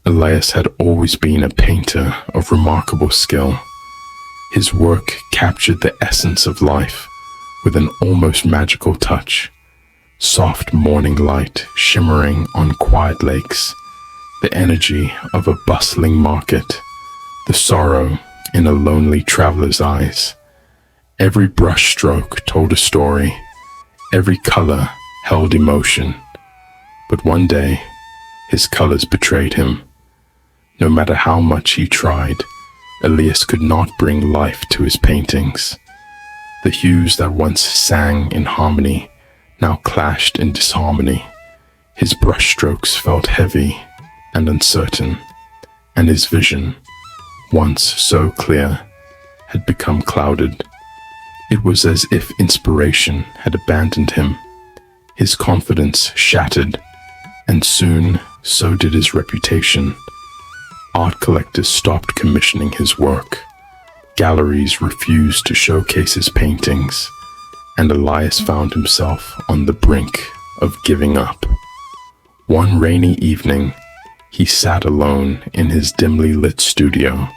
Elias had always been a painter of remarkable skill. His work captured the essence of life with an almost magical touch. Soft morning light shimmering on quiet lakes, the energy of a bustling market, the sorrow in a lonely traveler's eyes. Every brushstroke told a story, every color held emotion. But one day, his colors betrayed him. No matter how much he tried, Elias could not bring life to his paintings. The hues that once sang in harmony now clashed in disharmony. His brushstrokes felt heavy and uncertain, and his vision, once so clear, had become clouded. It was as if inspiration had abandoned him. His confidence shattered, and soon so did his reputation. Art collectors stopped commissioning his work. Galleries refused to showcase his paintings, and Elias found himself on the brink of giving up. One rainy evening, he sat alone in his dimly lit studio,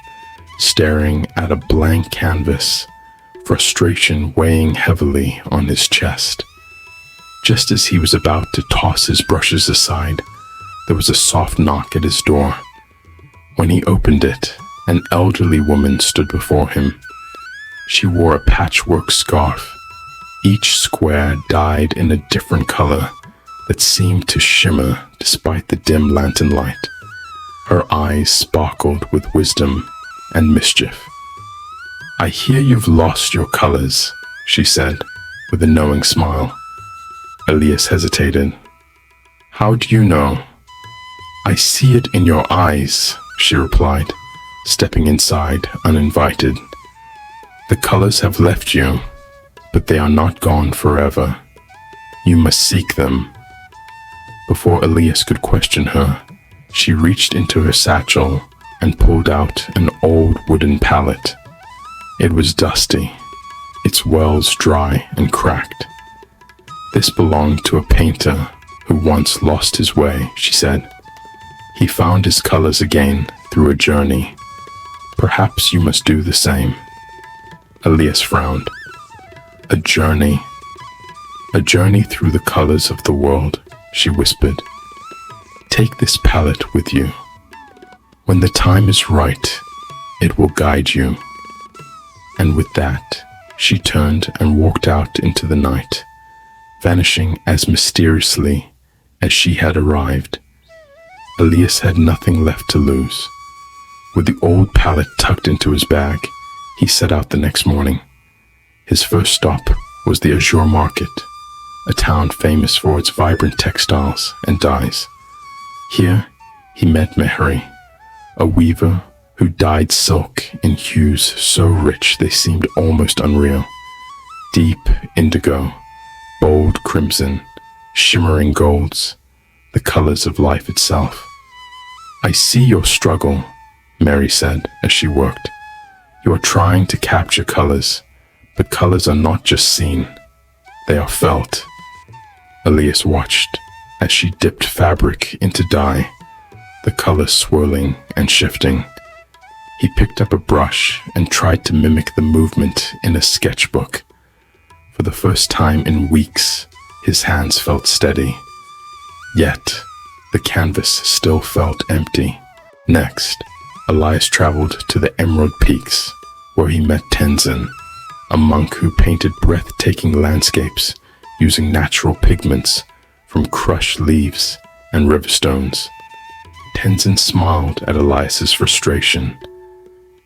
staring at a blank canvas, frustration weighing heavily on his chest. Just as he was about to toss his brushes aside, there was a soft knock at his door. When he opened it, an elderly woman stood before him. She wore a patchwork scarf, each square dyed in a different color that seemed to shimmer despite the dim lantern light. Her eyes sparkled with wisdom and mischief. "I hear you've lost your colors," she said, with a knowing smile. Elias hesitated. "How do you know?" "I see it in your eyes," she replied, stepping inside uninvited. "The colors have left you, but they are not gone forever. You must seek them." Before Elias could question her, she reached into her satchel and pulled out an old wooden palette. It was dusty, its wells dry and cracked. "This belonged to a painter who once lost his way," she said. "He found his colors again through a journey. Perhaps you must do the same." Elias frowned. "A journey? A journey through the colors of the world," she whispered. "Take this palette with you. When the time is right, it will guide you." And with that, she turned and walked out into the night, vanishing as mysteriously as she had arrived. Elias had nothing left to lose. With the old palette tucked into his bag, he set out the next morning. His first stop was the Azure Market, a town famous for its vibrant textiles and dyes. Here, he met Mehri, a weaver who dyed silk in hues so rich they seemed almost unreal. Deep indigo, bold crimson, shimmering golds, the colors of life itself. "I see your struggle," Mary said as she worked. "You are trying to capture colors, but colors are not just seen, they are felt." Elias watched as she dipped fabric into dye, the colors swirling and shifting. He picked up a brush and tried to mimic the movement in a sketchbook. For the first time in weeks, his hands felt steady. Yet, the canvas still felt empty. Next, Elias traveled to the Emerald Peaks, where he met Tenzin, a monk who painted breathtaking landscapes using natural pigments from crushed leaves and river stones. Tenzin smiled at Elias's frustration.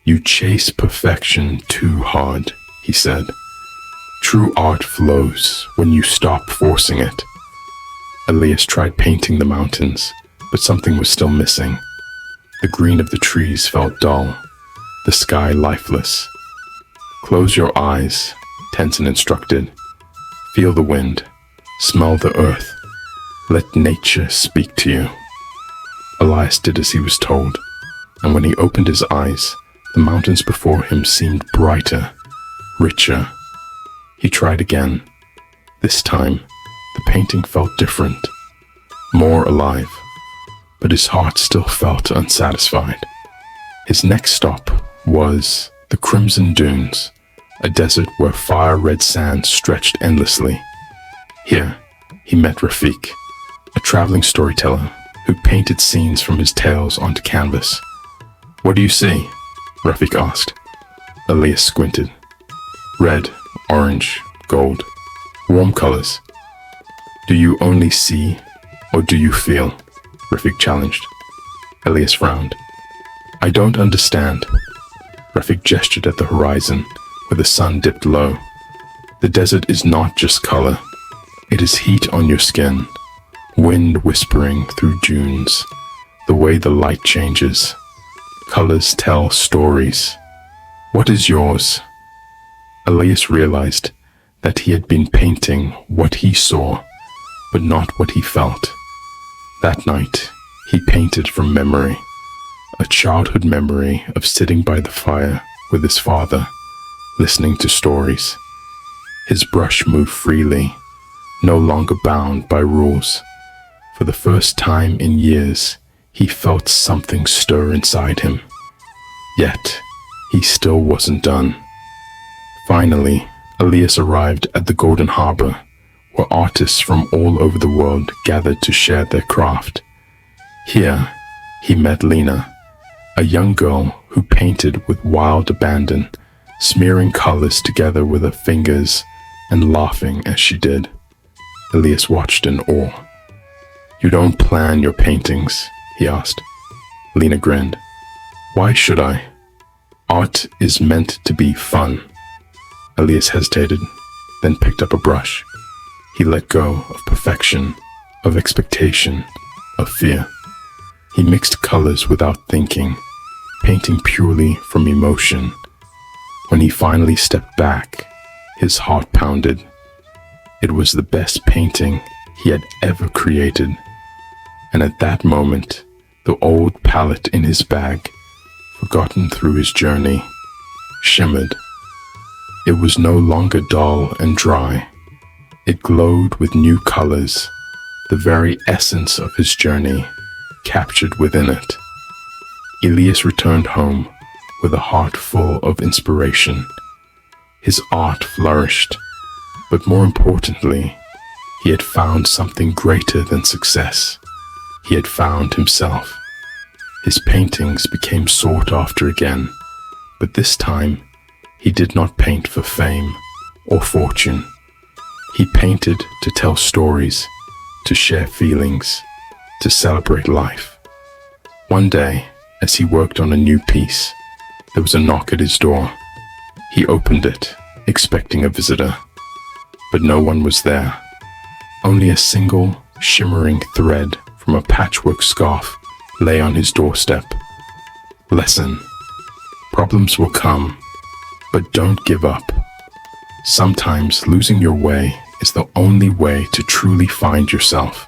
"You chase perfection too hard," he said. "True art flows when you stop forcing it." Elias tried painting the mountains, but something was still missing. The green of the trees felt dull, the sky lifeless. "Close your eyes," Tenzin instructed. "Feel the wind, smell the earth, let nature speak to you." Elias did as he was told, and when he opened his eyes, the mountains before him seemed brighter, richer. He tried again. This time, the painting felt different, more alive. but his heart still felt unsatisfied. His next stop was the Crimson Dunes, a desert where fire-red sand stretched endlessly. Here, he met Rafik, a traveling storyteller who painted scenes from his tales onto canvas. "What do you see?" Rafik asked. Elias squinted. "Red, orange, gold, warm colors." "Do you only see, or do you feel?" Rafik challenged. Elias frowned. "I don't understand." Rafik gestured at the horizon, where the sun dipped low. "The desert is not just color. It is heat on your skin, wind whispering through dunes, the way the light changes. Colors tell stories. What is yours?" Elias realized that he had been painting what he saw, but not what he felt. That night, he painted from memory, a childhood memory of sitting by the fire with his father, listening to stories. His brush moved freely, no longer bound by rules. For the first time in years, he felt something stir inside him. Yet, he still wasn't done. Finally, Elias arrived at the Golden Harbor, where artists from all over the world gathered to share their craft. Here, he met Lena, a young girl who painted with wild abandon, smearing colors together with her fingers and laughing as she did. Elias watched in awe. "You don't plan your paintings?" he asked. Lena grinned. "Why should I? Art is meant to be fun." Elias hesitated, then picked up a brush. He let go of perfection, of expectation, of fear. He mixed colors without thinking, painting purely from emotion. When he finally stepped back, his heart pounded. It was the best painting he had ever created. And at that moment, the old palette in his bag, forgotten through his journey, shimmered. It was no longer dull and dry. It glowed with new colors, the very essence of his journey, captured within it. Elias returned home with a heart full of inspiration. His art flourished, but more importantly, he had found something greater than success. He had found himself. His paintings became sought after again, but this time he did not paint for fame or fortune. He painted to tell stories, to share feelings, to celebrate life. One day, as he worked on a new piece, there was a knock at his door. He opened it, expecting a visitor, but no one was there. Only a single, shimmering thread from a patchwork scarf lay on his doorstep. Lesson: problems will come, but don't give up. Sometimes losing your way is the only way to truly find yourself.